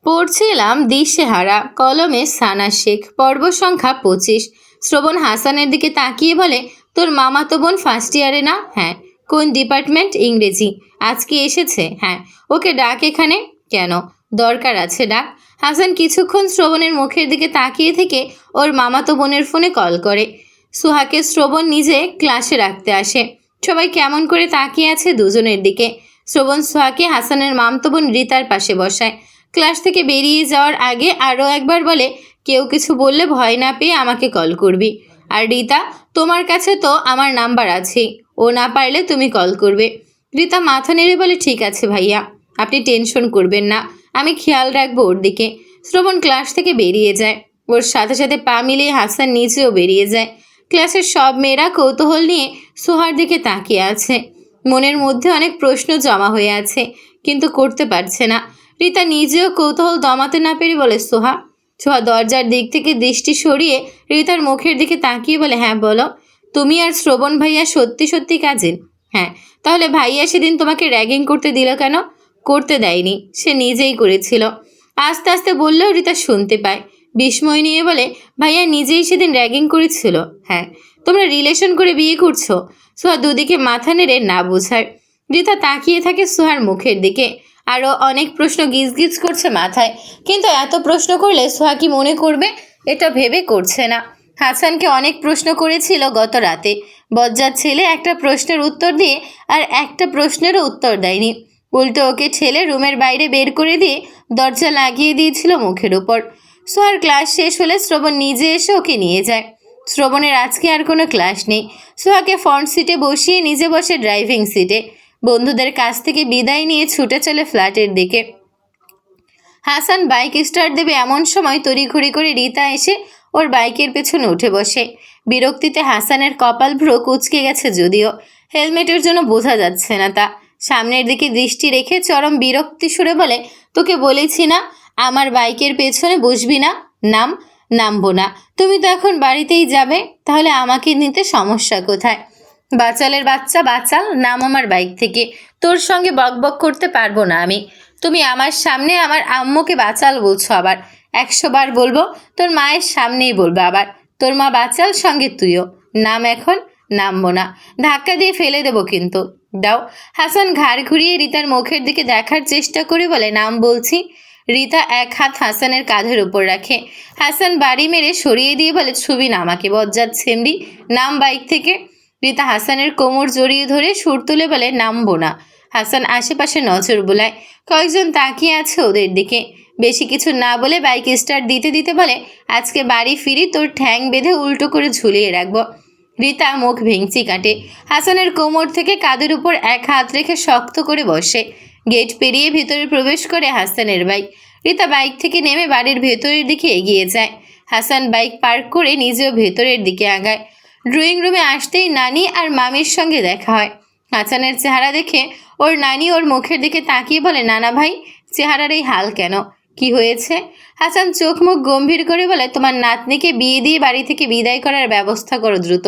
পড়ছিলাম দিশেহারা, কলমে সানা শেখ, পর্ব সংখ্যা 25। শ্রবণ হাসানের দিকে তাকিয়ে বলে, তোর মামাতো বোন ফার্স্ট ইয়ারে না? হ্যাঁ। কোন ডিপার্টমেন্ট? ইংরেজি। আজকে এসেছে? হ্যাঁ। ওকে ডাক এখানে। কেন? দরকার আছে, ডাক। হাসান কিছুক্ষণ শ্রবণের মুখের দিকে তাকিয়ে থেকে ওর মামাতো বোনের ফোনে কল করে। সুহাকে শ্রবণ নিজে ক্লাসে রাখতে আসে। সবাই কেমন করে তাকিয়ে আছে দুজনের দিকে। শ্রবণ সুহাকে হাসানের মামতো বোন রিতার পাশে বসায়। ক্লাস থেকে বেরিয়ে যাওয়ার আগে আরও একবার বলে, কেউ কিছু বললে ভয় না পেয়ে আমাকে কল করবি। আর রিতা, তোমার কাছে তো আমার নাম্বার আছেই, ও না পারলে তুমি কল করবে। রিতা মাথা নেড়ে বলে, ঠিক আছে ভাইয়া, আপনি টেনশন করবেন না, আমি খেয়াল রাখবো ওর দিকে। শ্রবণ ক্লাস থেকে বেরিয়ে যায়। ওর সাথে সাথে পা মিলিয়ে হাসান নিজেও বেরিয়ে যায়। ক্লাসের সব মেয়েরা কৌতূহল নিয়ে সোহার দিকে তাকিয়ে আছে। মনের মধ্যে অনেক প্রশ্ন জমা হয়ে আছে, কিন্তু করতে পারছে না। রিতা নিজেও কৌতূহল দমাতে না পেরে বলে, সোহা। সোহা দরজার দিক থেকে দৃষ্টি সরিয়ে রিতার মুখের দিকে তাকিয়ে বলে, হ্যাঁ বলো। তুমি আর শ্রবণ ভাইয়া সত্যি সত্যি কাজিন? হ্যাঁ। তাহলে ভাইয়া সেদিন তোমাকে র্যাগিং করতে দিল কেন? করতে দেয়নি, সে নিজেই করেছিল। আস্তে আস্তে বললেও রিতা শুনতে পায়। বিস্ময় নিয়ে বলে, ভাইয়া নিজেই সেদিন র্যাগিং করেছিল? হ্যাঁ। তোমরা রিলেশন করে বিয়ে করছো? সোহা দুদিকে মাথা নেড়ে না বোঝায়। রিতা তাকিয়ে থাকে সোহার মুখের দিকে। আরও অনেক প্রশ্ন গিজগিজ করছে মাথায়, কিন্তু এত প্রশ্ন করলে সোহা কি মনে করবে এটা ভেবে করছে না। হাসানকে অনেক প্রশ্ন করেছিল গত রাতে। বজ্জাত ছেলে একটা প্রশ্নের উত্তর দিয়ে আর একটা প্রশ্নেরও উত্তর দেয়নি। উল্টো ওকে ছেলে রুমের বাইরে বের করে দিয়ে দরজা লাগিয়ে দিয়েছিল মুখের উপর। সোহার ক্লাস শেষ হলে শ্রবণ নিজে এসে ওকে নিয়ে যায়। শ্রবণের আজকে আর কোনো ক্লাস নেই। সোহাকে ফ্রন্ট সিটে বসিয়ে নিজে বসে ড্রাইভিং সিটে। বন্ধুদের কাছ থেকে বিদায় নিয়ে ছুটে চলে ফ্ল্যাটের দিকে। হাসান বাইক স্টার্ট দেবে এমন সময় তড়িঘড়ি করে রিতা এসে ওর বাইকের পেছনে উঠে বসে। বিরক্তিতে হাসানের কপাল ভ্রু কুঁচকে গেছে, যদিও হেলমেটের জন্য বোঝা যাচ্ছে না তা। সামনের দিকে দৃষ্টি রেখে চরম বিরক্তি সুরে বলে, তোকে বলেছি না আমার বাইকের পেছনে বসবি না। নামবো না। তুমি তো এখন বাড়িতেই যাবে, তাহলে আমাকে নিতে সমস্যা কোথায়? বাচালের বাচ্চা বাচাল, নাম আমার বাইক থেকে। তোর সঙ্গে বকবক করতে পারবো না আমি। তুমি আমার সামনে আমার আম্মুকে বাচাল বলছো, আবার 100 বার বলবো। তোর মায়ের সামনেই বলবো আবার, তোর মা বাচাল, সঙ্গে তুইও। নাম এখন। নামবো না। ধাক্কা দিয়ে ফেলে দেবো কিন্তু। দাও। হাসান ঘাড় ঘুরিয়ে রিতার মুখের দিকে দেখার চেষ্টা করে বলে, নাম বলছি। রিতা এক হাত হাসানের কাঁধের উপর রাখে। হাসান বাড়ি মেরে সরিয়ে দিয়ে বলে, ছবি না আমাকে, বজ্জাত ছেমড়ি। নাম বাইক থেকে। রিতা হাসানের কোমর জড়িয়ে ধরে সুর তুলে বলে, নামবো না। হাসান আশেপাশে নজর বোলায়। কয়েকজন তাকিয়ে আছে ওদের দিকে। বেশি কিছু না বলে বাইক স্টার্ট দিতে দিতে বলে, আজকে বাড়ি ফিরি তোর ঠ্যাং বেঁধে উল্টো করে ঝুলিয়ে রাখবো। রিতা মুখ ভেঙচি কাটে। হাসানের কোমর থেকে কাঁধের উপর এক হাত রেখে শক্ত করে বসে। গেট পেরিয়ে ভেতরে প্রবেশ করে হাসানের বাইক। রিতা বাইক থেকে নেমে বাড়ির ভেতরের দিকে এগিয়ে যায়। হাসান বাইক পার্ক করে নিজেও ভেতরের দিকে আগায়। ড্রয়িং রুমে আসতেই নানি আর মামির সঙ্গে দেখা হয়। হাসানের চেহারা দেখে ওর নানি ওর মুখের দিকে তাকিয়ে বলে, নানা ভাই, চেহারার এই হাল কেন? কি হয়েছে? হাসান চোখ মুখ গম্ভীর করে বলে, তোমার নাতনিকে বিয়ে দিয়ে বাড়ি থেকে বিদায় করার ব্যবস্থা করো দ্রুত।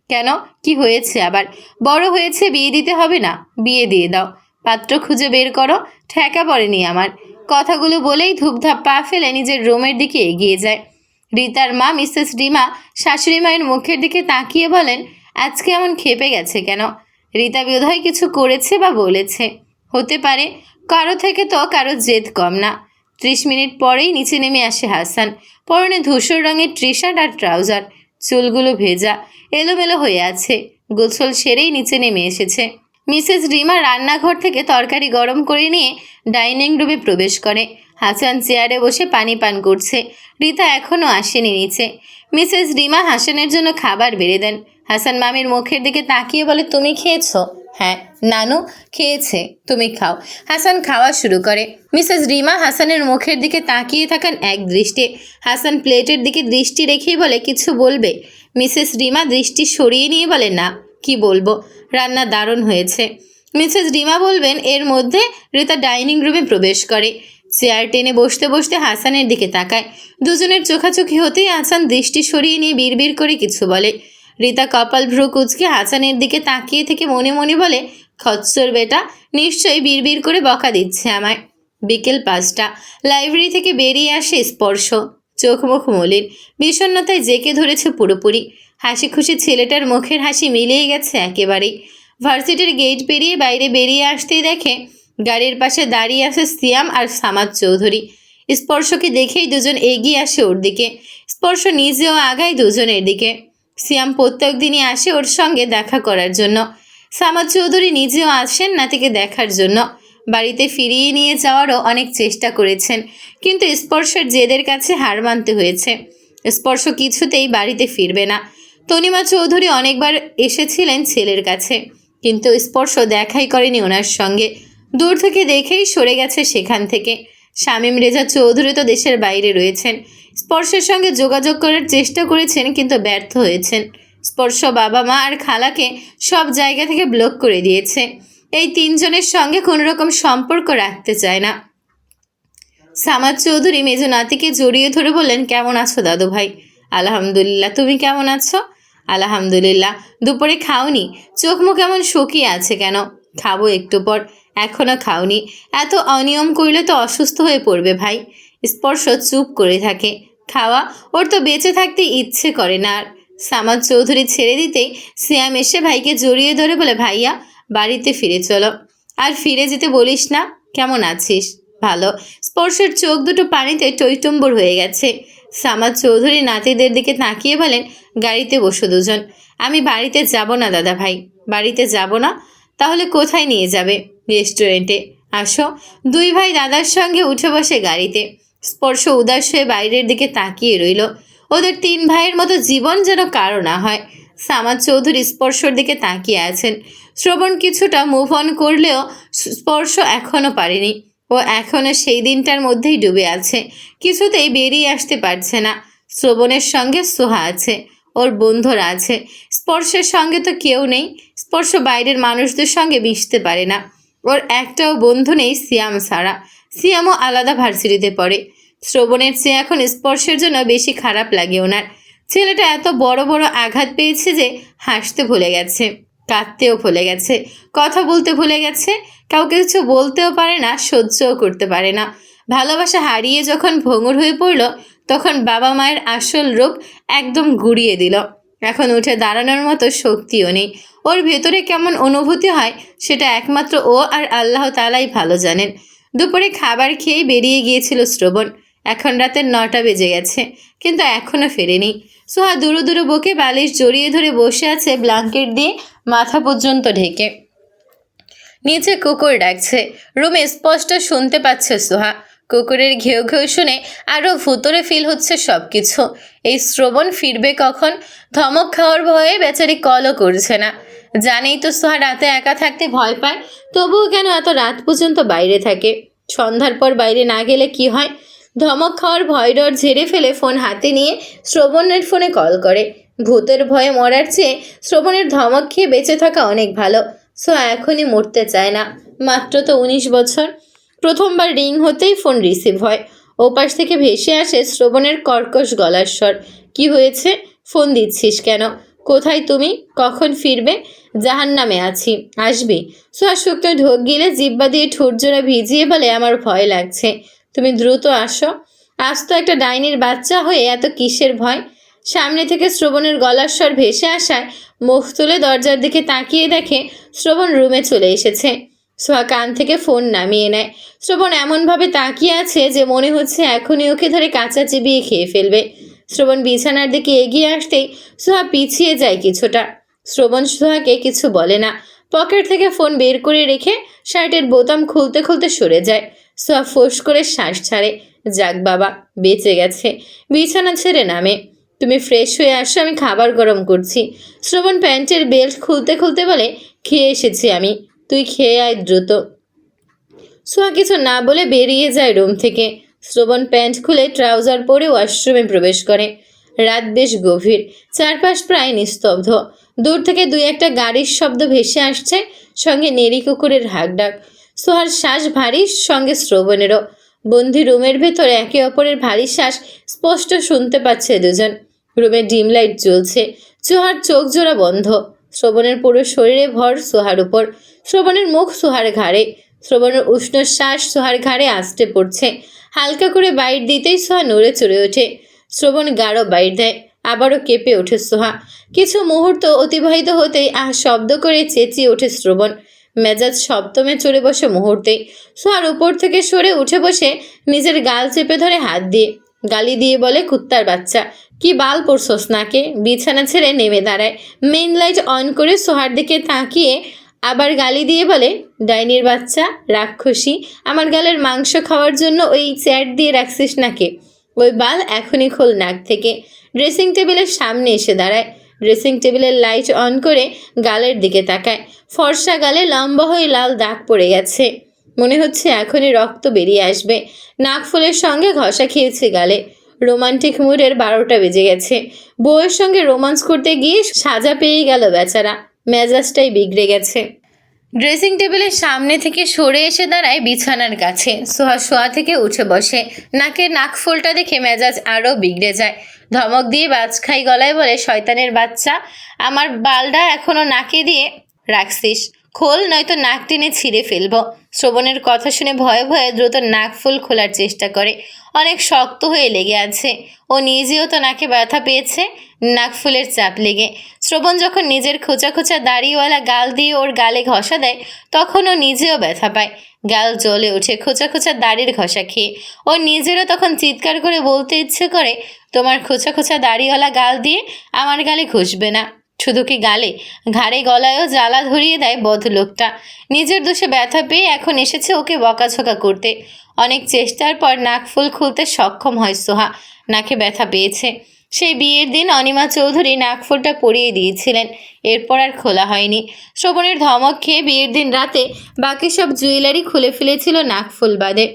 কেন? কি হয়েছে আবার? বড় হয়েছে, বিয়ে দিতে হবে না? বিয়ে দিয়ে দাও। পাত্র খুঁজে বের করো। ঠেকা পড়েনি আমার। কথাগুলো বলেই ধূপধাপ পা ফেলে নিজের রুমের দিকে এগিয়ে যায়। রিতার মা মিসেস রিমা শাশুড়ি মায়ের মুখের দিকে তাকিয়ে বলেন, আজকে এমন ক্ষেপে গেছে কেন? রিতা বোধহয় কিছু করেছে বা বলেছে। হতে পারে। কারো থেকে তো কারো জেদ কম না। 30 মিনিট পরেই নিচে নেমে আসে হাসান। পরনে ধূসর রঙের টি শার্ট আর ট্রাউজার। চুলগুলো ভেজা, এলোমেলো হয়ে আছে। গোসল সেরেই নিচে নেমে এসেছে। মিসেস রিমা রান্নাঘর থেকে তরকারি গরম করে নিয়ে ডাইনিং রুমে প্রবেশ করে। হাসান চেয়ারে বসে পানি পান করছে। রিতা এখনও আসেনি নিচে। মিসেস রিমা হাসানের জন্য খাবার বেড়ে দেন। হাসান মামির মুখের দিকে তাকিয়ে বলে, তুমি খেয়েছো? হ্যাঁ। নানু খেয়েছে, তুমি খাও। হাসান খাওয়া শুরু করে। মিসেস রিমা হাসানের মুখের দিকে তাকিয়ে থাকেন এক দৃষ্টে। হাসান প্লেটের দিকে দৃষ্টি রেখেই বলে, কিছু বলবে? মিসেস রিমা দৃষ্টি সরিয়ে নিয়ে বলে, না। কি বলবো? রান্না দারুণ হয়েছে। মিসেস রিমা বলবেন এর মধ্যে রিতা ডাইনিং রুমে প্রবেশ করে। চেয়ার টেনে বসতে বসতে হাসানের দিকে তাকায়। দুজনের চোখাচোখি হতেই হাসান দৃষ্টি সরিয়ে নিয়ে বিড়বিড় করে কিছু বলে। রিতা কপাল ভ্রু কুঁচকে হাসানের দিকে তাকিয়ে থেকে মনে মনে বলে, খচ্চর বেটা, নিশ্চয়ই বিড়বিড় করে বকা দিচ্ছে আমায়। বিকেল 5টা। লাইব্রেরি থেকে বেরিয়ে আসে স্পর্শ। চোখ মুখ মলিন, বিষণ্ণতায় জেঁকে ধরেছে পুরোপুরি। হাসি খুশি ছেলেটার মুখের হাসি মিলিয়ে গেছে একেবারেই। ভার্সিটির গেট পেরিয়ে বাইরে বেরিয়ে আসতেই দেখে গাড়ির পাশে দাঁড়িয়ে আছে সিয়াম আর সামাদ চৌধুরী। স্পর্শকে দেখেই দুজন এগিয়ে আসে ওর দিকে। স্পর্শ নিজেও আগায় দুজনের দিকে। সিয়াম প্রত্যেক দিনই আসে ওর সঙ্গে দেখা করার জন্য। সামাদ চৌধুরী নিজেও আসেন নাতিকে দেখার জন্য। বাড়িতে ফিরিয়ে নিয়ে যাওয়ারও অনেক চেষ্টা করেছেন, কিন্তু স্পর্শের জেদের কাছে হার মানতে হয়েছে। স্পর্শ কিছুতেই বাড়িতে ফিরবে না। তনিমা চৌধুরী অনেকবার এসেছিলেন ছেলের কাছে, কিন্তু স্পর্শ দেখাই করেনি ওনার সঙ্গে। দূর থেকে দেখেই সরে গেছে সেখান থেকে। শামীম রেজা চৌধুরী তো দেশের বাইরে রয়েছেন। স্পর্শের সঙ্গে যোগাযোগ করার চেষ্টা করেছেন, কিন্তু ব্যর্থ হয়েছেন। স্পর্শ বাবা মা আর খালাকে সব জায়গা থেকে ব্লক করে দিয়েছে। এই তিনজনের সঙ্গে কোনো রকম সম্পর্ক রাখতে চায় না। সামাদ চৌধুরী মেজ নাতিকে জড়িয়ে ধরে বললেন, কেমন আছো দাদু ভাই? আলহামদুলিল্লাহ, তুমি কেমন আছো? আলহামদুলিল্লাহ। দুপুরে খাওনি? চোখ মুখ এমন শুকিয়ে আছে কেন? খাবো একটু পর। এখনো খাওনি? এত অনিয়ম করলে তো অসুস্থ হয়ে পড়বে ভাই। স্পর্শ চুপ করে থাকে। খাওয়া ওর তো বেঁচে থাকতে ইচ্ছে করে না আর। সামাদ চৌধুরী ছেড়ে দিতেই সিয়াম এসে ভাইকে জড়িয়ে ধরে বলে, ভাইয়া বাড়িতে ফিরে চলো। আর ফিরে যেতে বলিস না। কেমন আছিস? ভালো। স্পর্শের চোখ দুটো পানিতে টইটুম্বুর হয়ে গেছে। সামাদ চৌধুরী নাতিদের দিকে তাকিয়ে বলেন, গাড়িতে বসো দুজন। আমি বাড়িতে যাব না দাদা ভাই। বাড়িতে যাব না? তাহলে কোথায় নিয়ে যাবে? রেস্টুরেন্টে। আসো। দুই ভাই দাদার সঙ্গে উঠে বসে গাড়িতে। স্পর্শ উদাস হয়ে বাইরের দিকে তাকিয়ে রইল। ওদের তিন ভাইয়ের মতো জীবন যেন কারো না হয়। সামাদ চৌধুরী স্পর্শর দিকে তাকিয়ে আছেন। শ্রবণ কিছুটা মুভ অন করলেও স্পর্শ এখনও পারেনি। ও এখনও সেই দিনটার মধ্যেই ডুবে আছে। কিছুতেই বেরিয়ে আসতে পারছে না। শ্রবণের সঙ্গে সোহা আছে, ওর বন্ধুরা আছে। স্পর্শের সঙ্গে তো কেউ নেই। স্পর্শ বাইরের মানুষদের সঙ্গে মিশতে পারে না। ওর একটাও বন্ধু নেই সিয়াম ছাড়া। সিয়ামও আলাদা ভার্সিটিতে পড়ে। শ্রবণের চেয়ে এখন স্পর্শের জন্য বেশি খারাপ লাগে ওনার। ছেলেটা এত বড় বড় আঘাত পেয়েছে যে হাসতে ভুলে গেছে, কাঁদতেও ভুলে গেছে, কথা বলতে ভুলে গেছে। কাউকে কিছু বলতেও পারে না, সহ্যও করতে পারে না। ভালোবাসা হারিয়ে যখন ভঙ্গুর হয়ে পড়ল, তখন বাবা মায়ের আসল রূপ একদম গুড়িয়ে দিল। এখন উঠে দাঁড়ানোর মতো শক্তিও নেই। ওর ভেতরে কেমন অনুভূতি হয় সেটা একমাত্র ও আর আল্লাহ তাআলাই ভালো জানেন। দুপুরে খাবার খেয়েই বেরিয়ে গিয়েছিল শ্রবণ। এখন রাতের 9টা বেজে গেছে, কিন্তু এখনও ফেরেনি। সোহা দুরু দুরু বুকে বালিশ জড়িয়ে ধরে বসে আছে, ব্ল্যাঙ্কেট দিয়ে মাথা পর্যন্ত ঢেকে। নিচে কুকুর ডাকছে। রুমে স্পষ্ট শুনতে পাচ্ছে সোহা। কুকুরের ঘেউ ঘেউ শুনে আরও ভুতুরে ফিল হচ্ছে সব কিছু। এই শ্রবণ ফিরবে কখন? ধমক খাওয়ার ভয়ে বেচারি কলও করছে না। জানেই তো সোহা রাতে একা থাকতে ভয় পায়, তবুও কেন এত রাত পর্যন্ত বাইরে থাকে? সন্ধ্যার পর বাইরে না গেলে কি হয়? ধমক খাওয়ার ভয় ডর ঝেড়ে ফেলে ফোন হাতে নিয়ে শ্রবণের ফোনে কল করে। ভূতের ভয়ে মরার চেয়ে শ্রবণের ধমক খেয়ে বেঁচে থাকা অনেক ভালো। এখনই মরতে চায় না। মাত্র তো 19 বছর। প্রথমবার রিং হতেই ফোন রিসিভ হয়। ওপাশ থেকে ভেসে আসে শ্রবণের কর্কশ গলার স্বর। কি হয়েছে? ফোন দিচ্ছিস কেন? কোথায় তুমি? কখন ফিরবে? জাহান্নামে আছি, আসবি? সোহা শুকনো ঢোক গিলে জিব্বা দিয়ে ঠোঁটজোড়া ভিজিয়ে বলে, আমার ভয় লাগছে, তুমি দ্রুত আসো। আজ তো একটা ডাইনির বাচ্চা হয়ে এত কিসের ভয়? সামনে থেকে শ্রবণের গলার স্বর ভেসে আসায় মুখ তুলে দরজার দিকে তাকিয়ে দেখে শ্রবণ রুমে চলে এসেছে। সোহা কান থেকে ফোন নামিয়ে নেয়। শ্রবণ এমনভাবে তাকিয়ে আছে যে মনে হচ্ছে এখনই ওকে ধরে কাঁচা চিবিয়ে খেয়ে ফেলবে। শ্রবণ বিছানার দিকে এগিয়ে আসতেই সোহা পিছিয়ে যায় কিছুটা। শ্রবণ সোহাকে কিছু বলে না। পকেট থেকে ফোন বের করে রেখে শার্টের বোতাম খুলতে খুলতে সরে যায়। সোহা ফোঁস করে শ্বাস ছাড়ে। যাক বাবা, বেঁচে গেছে। বিছানা ছেড়ে নামে। তুমি ফ্রেশ হয়ে আসো, আমি খাবার গরম করছি। শ্রবণ প্যান্টের বেল্ট খুলতে খুলতে বলে, খেয়ে এসেছি আমি, তুই খেয়ে আয় দ্রুত। সোহা কিছু না বলে বেরিয়ে যায় রুম থেকে। শ্রবণ প্যান্ট খুলে ট্রাউজার পরে ওয়াশরুমে প্রবেশ করে। রাত বেশ গভীর, চারপাশ প্রায় নিস্তব্ধ। দূর থেকে দুই একটা গাড়ির শব্দ ভেসে আসছে, সঙ্গে নেড়ি কুকুরের হাঁকডাক। সোহার শ্বাস ভারী, সঙ্গে শ্রবণেরও। বন্দি রুমের ভেতর একে অপরের ভারী শ্বাস স্পষ্ট শুনতে পাচ্ছে দুজন। রুমে ডিম লাইট জ্বলছে। সোহার চোখ জোড়া বন্ধ। শ্রবণের পুরো শরীরে ভর সোহার উপর। শ্রবণের মুখ সোহার ঘাড়ে। শ্রবণের উষ্ণ শ্বাস সোহার ঘাড়ে আছড়ে পড়ছে। হালকা করে বাইট দিতেই সোহা নড়ে চড়ে ওঠে। শ্রবণ গাঢ় বাইট দেয়। আবারও কেঁপে ওঠে সোহা। কিছু মুহূর্ত অতিবাহিত হতেই শব্দ করে চেঁচিয়ে ওঠে শ্রবণ। মেজাজ সপ্তমে চড়ে বসে মুহূর্তে। সোহার উপর থেকে সরে উঠে বসে নিজের গাল চেপে ধরে হাত দিয়ে গালি দিয়ে বলে, কুত্তার বাচ্চা, কি বাল পড়ছস নাকে। বিছানা ছেড়ে নেমে দাঁড়ায়। মেইন লাইট অন করে সোহার দিকে তাকিয়ে আবার গালি দিয়ে বলে, ডাইনির বাচ্চা, রাক্ষসী, আমার গালের মাংস খাওয়ার জন্য ওই চ্যাট দিয়ে রাখছিস নাকে। ওই বাল এখনই খোল নাক থেকে। ড্রেসিং টেবিলের সামনে এসে দাঁড়ায়। ড্রেসিং টেবিলের লাইট অন করে গালের দিকে তাকায়। ফর্সা গালে লম্বা হয়ে লাল দাগ পড়ে গেছে। মনে হচ্ছে এখনই রক্ত বেরিয়ে আসবে। নাক ফুলের সঙ্গে ঘষা খেয়েছে গালে। রোমান্টিক মুডের 12টা বেজে গেছে। বউয়ের সঙ্গে রোমান্স করতে গিয়ে সাজা পেয়ে গেল বেচারা। মেজাজটাই বিগড়ে গেছে। ড্রেসিং টেবিলের সামনে থেকে সরে এসে দাঁড়ায় বিছানার কাছে। সোহা শোয়া থেকে উঠে বসে। নাকের নাকফুলটা দেখে মেজাজ আরও বিগড়ে যায়। ধমক দিয়ে বাজখাই গলায় বলে, শয়তানের বাচ্চা, আমার বালটা এখনো নাকে দিয়ে রাখছিস, খোল, নয়তো নাক টেনে ছিঁড়ে ফেলবো। শ্রবণের কথা শুনে ভয়ে ভয়ে দ্রুত নাকফুল খোলার চেষ্টা করে। অনেক শক্ত হয়ে লেগে আছে। ও নিজেও তো নাকে ব্যথা পেয়েছে নাকফুলের চাপ লেগে। শ্রবণ যখন নিজের খোঁচা খোঁচা দাড়িওয়ালা গাল দিয়ে ওর গালে ঘষা দেয় তখন ও নিজেও ব্যথা পায়। গাল জ্বলে ওঠে খোঁচা খোঁচা দাড়ির ঘষা খেয়ে। ও নিজেরও তখন চিৎকার করে বলতে ইচ্ছে করে, তোমার খোঁচা খোঁচা দাড়িওয়ালা গাল দিয়ে আমার গালে ঘষবে না। শুধু কি গালে, ঘাড়ে গলায়ও জ্বালা ধরিয়ে দেয় বধলোকটা। নিজের দোষে ব্যথা পেয়ে এখন এসেছে ওকে বকাঝকা করতে। অনেক চেষ্টার পর নাকফুল খুলতে সক্ষম হয় সোহা। নাকে ব্যথা পেয়েছে। সেই বিয়ের দিন অনিমা চৌধুরী নাকফুলটা পরিয়ে দিয়েছিলেন। এরপর আর খোলা হয়নি। শ্রবণের ধমক খেয়ে বিয়ের দিন রাতে বাকি সব জুয়েলারি খুলে ফেলেছিল নাকফুল বাদে।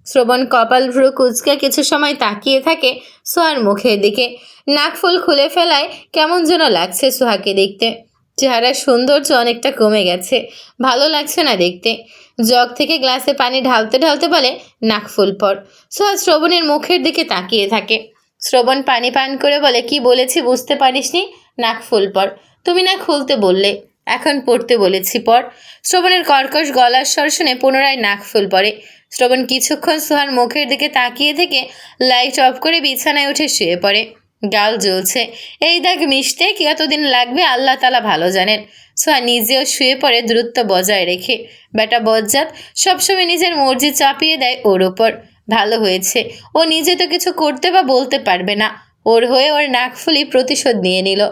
শ্রবণ কপাল ভ্রু কুচকে কিছু সময় তাকিয়ে থাকে সোহার মুখের দিকে। নাকফুল খুলে ফেলায় কেমন যেন লাগছে সোহাকে দেখতে। চেহারার সৌন্দর্য অনেকটা কমে গেছে। ভালো লাগছে না দেখতে। জগ থেকে গ্লাসে পানি ঢালতে ঢালতে বলে, নাকফুল পর। সোহা শ্রবণের মুখের দিকে তাকিয়ে থাকে। শ্রবণ পানি পান করে বলে, কি বলেছি বুঝতে পারিসনি? নাকফুল পর। তুমি না খুলতে বললে, এখন পড়তে বলেছি পর। শ্রবণের কর্কশ গলার স্বর শুনে পুনরায় নাকফুল পরে। শ্রবণ কিছুক্ষণ সোহার মুখের দিকে তাকিয়ে থেকে লাইট অফ করে বিছানায় উঠে শুয়ে পড়ে। গাল জ্বলছে। এই দাগ মিশতে কতদিন লাগবে আল্লাহ তালা ভালো জানেন। সোহা নিজেও শুয়ে পড়ে দূরত্ব বজায় রেখে। বেটা বজ্জাত সবসময় নিজের মর্জি চাপিয়ে দেয় ওর ওপর। ভালো হয়েছে, ও নিজে তো কিছু করতে বা বলতে পারবে না। ওর হয়ে ওর নাকফুলি প্রতিশোধ নিয়ে নিল।